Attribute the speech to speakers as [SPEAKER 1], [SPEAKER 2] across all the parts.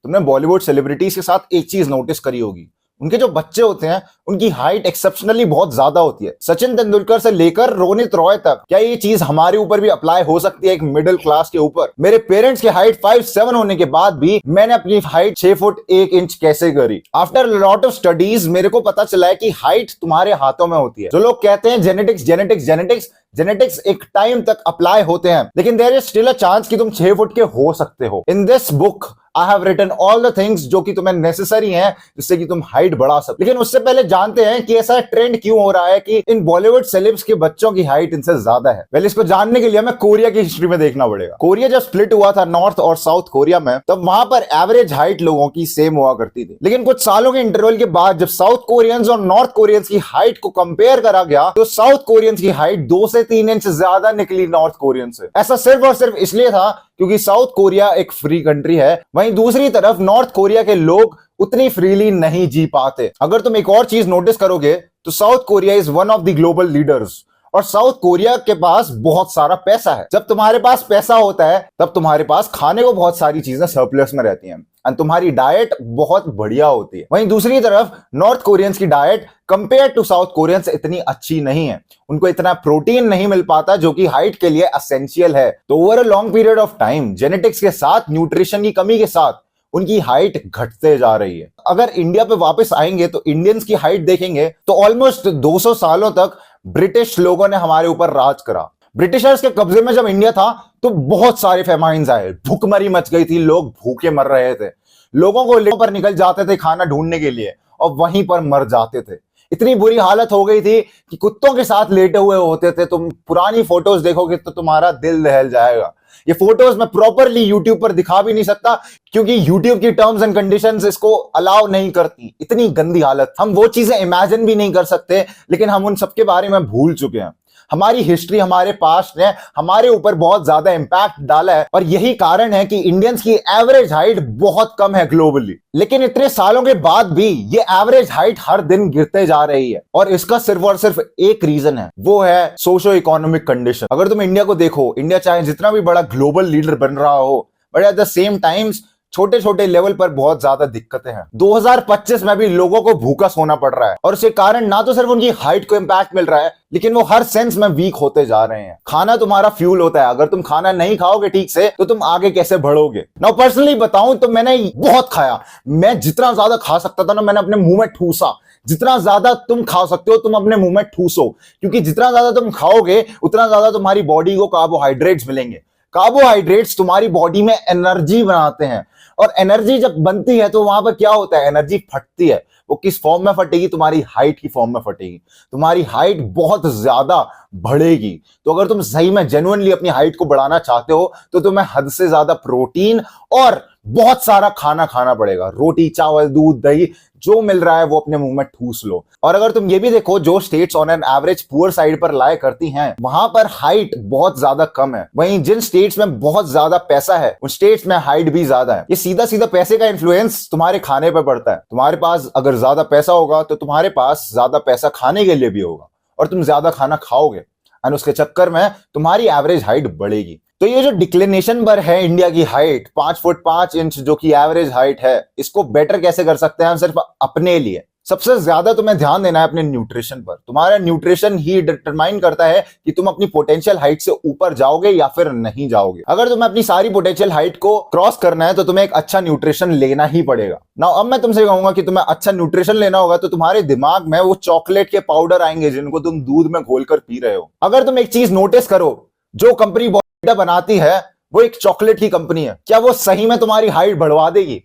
[SPEAKER 1] तुमने बॉलीवुड सेलिब्रिटीज के साथ एक चीज नोटिस करी होगी, उनके जो बच्चे होते हैं उनकी हाइट एक्सेप्शनली बहुत ज्यादा होती है। सचिन तेंदुलकर से लेकर रोनित रॉय तक। क्या ये चीज हमारे ऊपर भी अप्लाई हो सकती है, एक मिडिल क्लास के ऊपर? मेरे पेरेंट्स की हाइट 5'7" होने के बाद भी मैंने अपनी हाइट 6 फुट 1 इंच कैसे करी? आफ्टर लॉट ऑफ स्टडीज मेरे को पता चला है कि हाइट तुम्हारे हाथों में होती है। जो लोग कहते हैं जेनेटिक्स जेनेटिक्स जेनेटिक्स, जेनेटिक्स एक टाइम तक अप्लाई होते हैं, लेकिन there is still a chance कि तुम 6 फुट के हो सकते हो। In this book I have written all the things जो कि तुम्हें नेसेसरी हैं जिससे कि तुम हाइट बढ़ा सको। लेकिन उससे पहले जानते हैं कि ऐसा ट्रेंड क्यों हो रहा है कि इन बॉलीवुड सेलेब्स के बच्चों की हाइट इनसे ज्यादा है। पहले इसको जानने के लिए हमें कोरिया की हिस्ट्री में देखना पड़ेगा। कोरिया जब स्प्लिट हुआ था नॉर्थ और साउथ कोरिया में, तब वहां पर एवरेज हाइट लोगों की सेम हुआ करती थी। लेकिन कुछ सालों के इंटरवल के बाद जब साउथ कोरियंस और नॉर्थ कोरियंस की हाइट को कंपेयर करा गया, तो साउथ कोरियंस की हाइट 2 से 3 इंच ज्यादा निकली नॉर्थ कोरियन से। ऐसा सिर्फ और सिर्फ इसलिए था क्योंकि साउथ कोरिया एक फ्री कंट्री है, वहीं दूसरी तरफ नॉर्थ कोरिया के लोग उतनी फ्रीली नहीं जी पाते। अगर तुम एक और चीज नोटिस करोगे तो south Korea is one of the global leaders, और साउथ कोरिया के पास बहुत सारा पैसा है। जब तुम्हारे पास पैसा होता है तब तुम्हारे पास खाने को बहुत सारी चीजें सरप्लस में रहती हैं और तुम्हारी डाइट बहुत बढ़िया होती है। वहीं दूसरी तरफ नॉर्थ कोरियंस की diet compare to South Koreans इतनी अच्छी नहीं है। उनको इतना प्रोटीन नहीं मिल पाता जो कि हाइट के लिए एसेंशियल है। तो over a long period of time genetics के साथ, न्यूट्रिशन की कमी के साथ उनकी हाइट घटते जा रही है। अगर इंडिया पे वापस आएंगे तो इंडियंस की हाइट देखेंगे तो ऑलमोस्ट 200 सालों तक ब्रिटिश लोगों ने हमारे ऊपर राज करा। ब्रिटिशर्स के कब्जे में जब इंडिया था तो बहुत सारे फेमाइन्स आए, भूखमरी मच गई थी, लोग भूखे मर रहे थे। लोगों को लेकर पर निकल जाते थे खाना ढूंढने के लिए और वहीं पर मर जाते थे। इतनी बुरी हालत हो गई थी कि कुत्तों के साथ लेटे हुए होते थे। तुम पुरानी फोटोज देखोगे तो तुम्हारा दिल दहल जाएगा। ये फोटोज मैं प्रॉपरली यूट्यूब पर दिखा भी नहीं सकता क्योंकि यूट्यूब की टर्म्स एंड कंडीशंस इसको अलाउ नहीं करती। इतनी गंदी हालत, हम वो चीजें इमेजिन भी नहीं कर सकते, लेकिन हम उन सबके बारे में भूल चुके हैं। हमारी हिस्ट्री, हमारे पास्ट ने हमारे ऊपर बहुत ज्यादा इंपैक्ट डाला है और यही कारण है कि इंडियंस की एवरेज हाइट बहुत कम है ग्लोबली। लेकिन इतने सालों के बाद भी ये एवरेज हाइट हर दिन गिरते जा रही है और इसका सिर्फ और सिर्फ एक रीजन है, वो है सोशो इकोनॉमिक कंडीशन। अगर तुम इंडिया को देखो, इंडिया चाहे जितना भी बड़ा ग्लोबल लीडर बन रहा हो, but at the same times छोटे छोटे लेवल पर बहुत ज्यादा दिक्कतें हैं। 2025 में भी लोगों को भूखा सोना पड़ रहा है और उसके कारण ना तो सिर्फ उनकी हाइट को इंपैक्ट मिल रहा है, लेकिन वो हर सेंस में वीक होते जा रहे हैं। खाना तुम्हारा फ्यूल होता है, अगर तुम खाना नहीं खाओगे ठीक से तो तुम आगे कैसे बढ़ोगे? नाउ पर्सनली बताऊं तो मैंने बहुत खाया। मैं जितना ज्यादा खा सकता था ना, मैंने अपने मुंह में ठूसा। जितना ज्यादा तुम खा सकते हो तुम अपने मुंह में ठूसो, क्योंकि जितना ज्यादा तुम खाओगे उतना ज्यादा तुम्हारी बॉडी को कार्बोहाइड्रेट्स मिलेंगे। कार्बोहाइड्रेट्स तुम्हारी बॉडी में एनर्जी बनाते हैं और एनर्जी जब बनती है तो वहां पर क्या होता है, एनर्जी फटती है। वो किस फॉर्म में फटेगी? तुम्हारी हाइट की फॉर्म में फटेगी। तुम्हारी हाइट बहुत ज्यादा बढ़ेगी। तो अगर तुम सही में जेन्युइनली अपनी हाइट को बढ़ाना चाहते हो तो तुम्हें हद से ज्यादा प्रोटीन और बहुत सारा खाना खाना पड़ेगा। रोटी, चावल, दूध, दही, जो मिल रहा है वो अपने मुंह में ठूस लो। और अगर तुम ये भी देखो, जो states on an average poor side पर लाया करती हैं, वहां पर हाइट बहुत ज्यादा कम है। वहीं जिन स्टेट्स में बहुत ज्यादा पैसा है उन स्टेट्स में हाइट भी ज्यादा है। ये सीधा सीधा पैसे का इन्फ्लुएंस तुम्हारे खाने पर पड़ता है। तुम्हारे पास अगर ज्यादा पैसा होगा तो तुम्हारे पास ज्यादा पैसा खाने के लिए भी होगा और तुम ज्यादा खाना खाओगे और उसके चक्कर में तुम्हारी एवरेज हाइट बढ़ेगी। तो ये जो डिक्लिनेशन पर है इंडिया की हाइट 5 फुट 5 इंच जो कि एवरेज हाइट है, इसको बेटर कैसे कर सकते हैं हम? सिर्फ अपने लिए सबसे ज्यादा तुम्हें ध्यान देना है अपने न्यूट्रिशन पर। तुम्हारा न्यूट्रिशन ही डिटरमाइन करता है कि तुम अपनी पोटेंशियल हाइट से ऊपर जाओगे या फिर नहीं जाओगे। अगर तुम्हें अपनी सारी पोटेंशियल हाइट को क्रॉस करना है तो तुम्हें एक अच्छा न्यूट्रिशन लेना ही पड़ेगा। नाउ अब मैं तुमसे कहूंगा कि तुम्हें अच्छा न्यूट्रिशन लेना होगा तो तुम्हारे दिमाग में वो चॉकलेट के पाउडर आएंगे जिनको तुम दूध में घोलकर पी रहे हो। अगर तुम एक चीज नोटिस करो, जो कंपनी बनाती है वो एक चॉकलेट की कंपनी है, क्या वो सही में तुम्हारी हाइट बढ़वा देगी?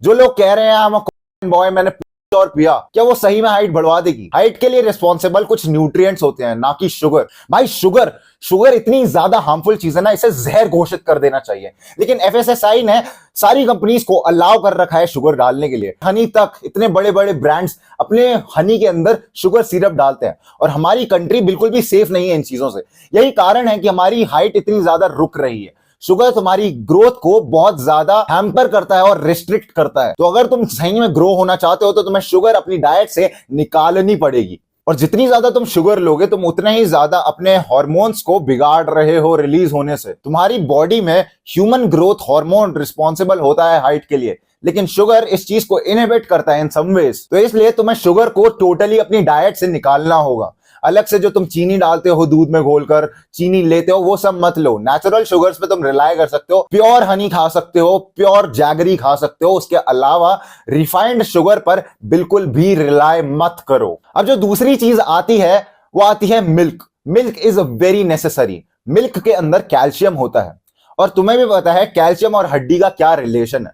[SPEAKER 1] जो लोग कह रहे हैं I'm a बॉय, मैंने और पिया, क्या वो सही में हाइट बढ़वा देगी? हाइट के लिए रिस्पॉन्सिबल कुछ न्यूट्रिएंट्स होते हैं, ना कि शुगर। भाई शुगर इतनी ज्यादा हार्मफुल चीज है ना, इसे जहर घोषित कर देना चाहिए। लेकिन एफएसएसआई ने सारी कंपनीज को अलाउ कर रखा है शुगर डालने के लिए। हनी तक, इतने बड़े बड़े ब्रांड्स अपने हनी के अंदर शुगर सिरप डालते हैं और हमारी कंट्री बिल्कुल भी सेफ नहीं है इन चीजों से। यही कारण है कि हमारी हाइट इतनी ज्यादा रुक रही है। शुगर तुम्हारी ग्रोथ को बहुत ज्यादा हैम्पर करता है और रिस्ट्रिक्ट करता है। तो अगर तुम सही में ग्रो होना चाहते हो तो तुम्हें शुगर अपनी डाइट से निकालनी पड़ेगी। और जितनी ज्यादा तुम शुगर लोगे तुम उतना ही ज्यादा अपने हॉर्मोन्स को बिगाड़ रहे हो रिलीज होने से। तुम्हारी बॉडी में ह्यूमन ग्रोथ हार्मोन रिस्पॉन्सिबल होता है हाइट के लिए, लेकिन शुगर इस चीज को इनहिबिट करता है इन सम वेज। तो इसलिए तुम्हें शुगर को टोटली अपनी डाइट से निकालना होगा। अलग से जो तुम चीनी डालते हो दूध में घोलकर चीनी लेते हो वो सब मत लो। नेचुरल शुगर्स पे तुम रिलाई कर सकते हो। प्योर हनी खा सकते हो, प्योर जैगरी खा सकते हो। उसके अलावा रिफाइंड शुगर पर बिल्कुल भी रिलाई मत करो। अब जो दूसरी चीज आती है वो आती है milk. Milk is very necessary. Milk के अंदर कैल्शियम होता है और तुम्हें भी पता है कैल्शियम और हड्डी का क्या रिलेशन है।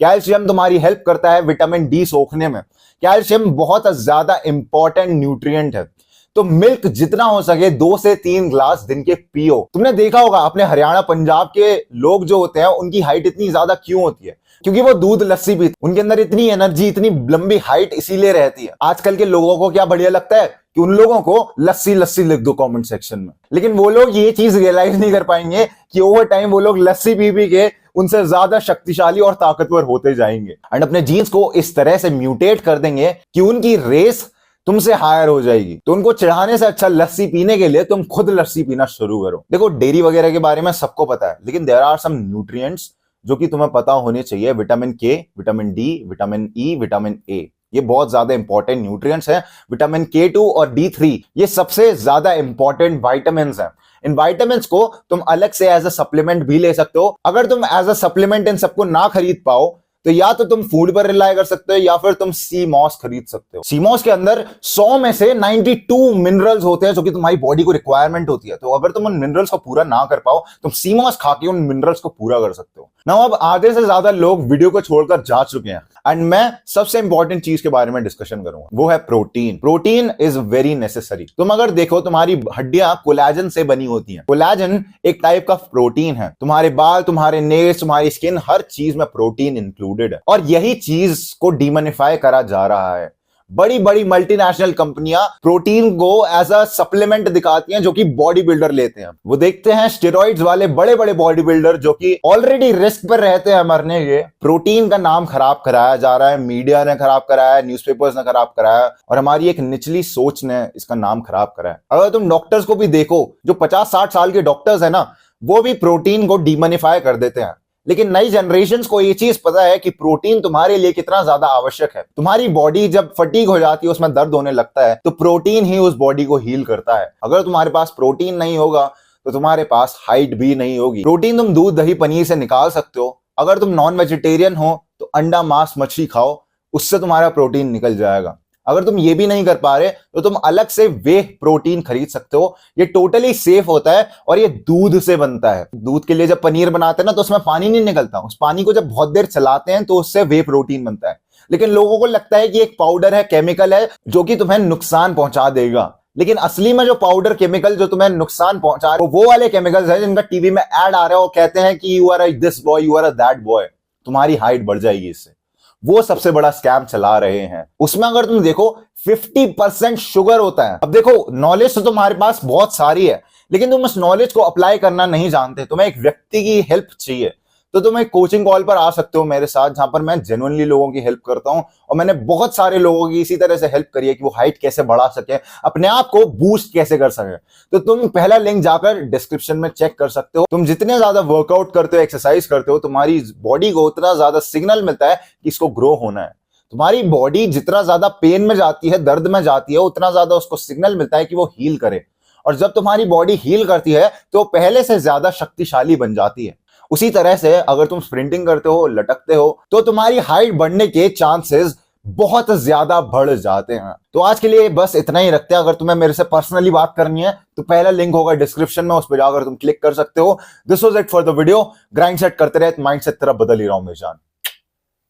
[SPEAKER 1] कैल्शियम तुम्हारी हेल्प करता है विटामिन डी सोखने में। कैल्शियम बहुत ज्यादा इंपॉर्टेंट न्यूट्रिएंट है। तो मिल्क जितना हो सके 2 से 3 ग्लास दिन के पियो। तुमने देखा होगा अपने हरियाणा पंजाब के लोग जो होते हैं उनकी हाइट इतनी ज्यादा क्यों होती है? क्योंकि वो दूध लस्सी पीते, उनके अंदर इतनी एनर्जी, इतनी लंबी हाइट इसीलिए रहती है। आजकल के लोगों को क्या बढ़िया लगता है कि उन लोगों को लस्सी लस्सी लिख दो कमेंट सेक्शन में, लेकिन वो लोग ये चीज रियलाइज नहीं कर पाएंगे कि ओवर टाइम वो लोग लस्सी पी पी के उनसे ज्यादा शक्तिशाली और ताकतवर होते जाएंगे एंड अपने जीन्स को इस तरह से म्यूटेट कर देंगे कि उनकी रेस तुमसे हायर हो जाएगी। तो उनको चढ़ाने से अच्छा लस्सी पीने के लिए तुम खुद लस्सी पीना शुरू करो। देखो डेयरी वगैरह के बारे में सबको पता है, लेकिन देयर आर सम न्यूट्रिएंट्स जो कि तुम्हें पता होने चाहिए। विटामिन के, vitamin D, vitamin E, vitamin A, ये बहुत ज्यादा इंपॉर्टेंट न्यूट्रिएंट्स हैं। विटामिन K2 और D3 ये सबसे ज्यादा इंपॉर्टेंट विटामिन हैं। इन विटामिन्स को तुम अलग से एज अ सप्लीमेंट भी ले सकते हो। अगर तुम एज अ सप्लीमेंट इन सबको ना खरीद पाओ तो या तो तुम फूड पर रिलाई कर सकते हो या फिर तुम सी मॉस खरीद सकते हो। सी मॉस के अंदर 100 में से 92 मिनरल्स होते हैं जो कि तुम्हारी बॉडी को रिक्वायरमेंट होती है। तो अगर तुम उन मिनरल्स को पूरा ना कर पाओ तुम सी मॉस खा के उन मिनरल्स को पूरा कर सकते हो। ना अब आधे से ज्यादा लोग वीडियो को छोड़कर जा चुके हैं एंड मैं सबसे इंपॉर्टेंट चीज के बारे में डिस्कशन करूंगा, वो है protein. Protein is very necessary. तुम अगर देखो तुम्हारी हड्डियां कोलेजन से बनी होती हैं। कोलेजन एक टाइप का प्रोटीन है। तुम्हारे बाल, तुम्हारे नेल्स, तुम्हारी स्किन, हर चीज में प्रोटीन इंक्लूडेड है और यही चीज को डिमोनिफाई करा जा रहा है। बड़ी बड़ी मल्टीनेशनल कंपनियां प्रोटीन को एज अ सप्लीमेंट दिखाती हैं जो कि बॉडी बिल्डर लेते हैं। वो देखते हैं स्टेरॉइड्स वाले बड़े बड़े बॉडी बिल्डर जो कि ऑलरेडी रिस्क पर रहते हैं मरने के, प्रोटीन का नाम खराब कराया जा रहा है। मीडिया ने खराब कराया है, न्यूज़पेपर्स ने खराब कराया और हमारी एक निचली सोच ने इसका नाम खराब कराया। अगर तुम डॉक्टर्स को भी देखो, जो 50-60 साल के डॉक्टर्स है ना, वो भी प्रोटीन को डिमोनिफाई कर देते हैं। लेकिन नई जनरेशंस को ये चीज पता है कि प्रोटीन तुम्हारे लिए कितना ज्यादा आवश्यक है। तुम्हारी बॉडी जब फटीग हो जाती है, उसमें दर्द होने लगता है, तो प्रोटीन ही उस बॉडी को हील करता है। अगर तुम्हारे पास प्रोटीन नहीं होगा तो तुम्हारे पास हाइट भी नहीं होगी। प्रोटीन तुम दूध, दही, पनीर से निकाल सकते हो। अगर तुम नॉन वेजिटेरियन हो तो अंडा, मांस, मछली खाओ, उससे तुम्हारा प्रोटीन निकल जाएगा। अगर तुम ये भी नहीं कर पा रहे तो तुम अलग से वे प्रोटीन खरीद सकते हो। ये टोटली सेफ होता है और ये दूध से बनता है। दूध के लिए जब पनीर बनाते हैं ना तो उसमें पानी नहीं निकलता। उस पानी को जब बहुत देर चलाते हैं तो उससे वे प्रोटीन बनता है। लेकिन लोगों को लगता है कि एक पाउडर है, केमिकल है जो कि तुम्हें नुकसान पहुंचा देगा। लेकिन असली में जो पाउडर, केमिकल जो तुम्हें नुकसान पहुंचा रहे वो वाले केमिकल्स हैं जिनका टीवी में ऐड आ रहा है। वो कहते हैं कि you are this boy, you are that boy, तुम्हारी हाइट बढ़ जाएगी इससे। वो सबसे बड़ा स्कैम चला रहे हैं। उसमें अगर तुम देखो 50% शुगर होता है। अब देखो नॉलेज तो तुम्हारे पास बहुत सारी है, लेकिन तुम उस नॉलेज को अप्लाई करना नहीं जानते। तुम्हें एक व्यक्ति की हेल्प चाहिए, तो तुम एक कोचिंग कॉल पर आ सकते हो मेरे साथ, जहां पर मैं जेन्युइनली लोगों की हेल्प करता हूं और मैंने बहुत सारे लोगों की इसी तरह से हेल्प करी है कि वो हाइट कैसे बढ़ा सके, अपने आप को बूस्ट कैसे कर सके। तो तुम पहला लिंक जाकर डिस्क्रिप्शन में चेक कर सकते हो। तुम जितने ज्यादा वर्कआउट करते हो, एक्सरसाइज करते हो, तुम्हारी बॉडी को उतना ज्यादा सिग्नल मिलता है कि इसको ग्रो होना है। तुम्हारी बॉडी जितना ज्यादा पेन में जाती है, दर्द में जाती है, उतना ज्यादा उसको सिग्नल मिलता है कि वो हील करे। और जब तुम्हारी बॉडी हील करती है तो पहले से ज्यादा शक्तिशाली बन जाती है। उसी तरह से अगर तुम स्प्रिंटिंग करते हो, लटकते हो, तो तुम्हारी हाइट बढ़ने के चांसेस बहुत ज्यादा बढ़ जाते हैं। तो आज के लिए बस इतना ही रखते हैं। अगर तुम्हें मेरे से पर्सनली बात करनी है तो पहला लिंक होगा डिस्क्रिप्शन में, उस पर जाकर तुम क्लिक कर सकते हो। This was it for the video. Grind set करते रहे, माइंड सेट तरफ बदल ही रहा हूं मैं जान।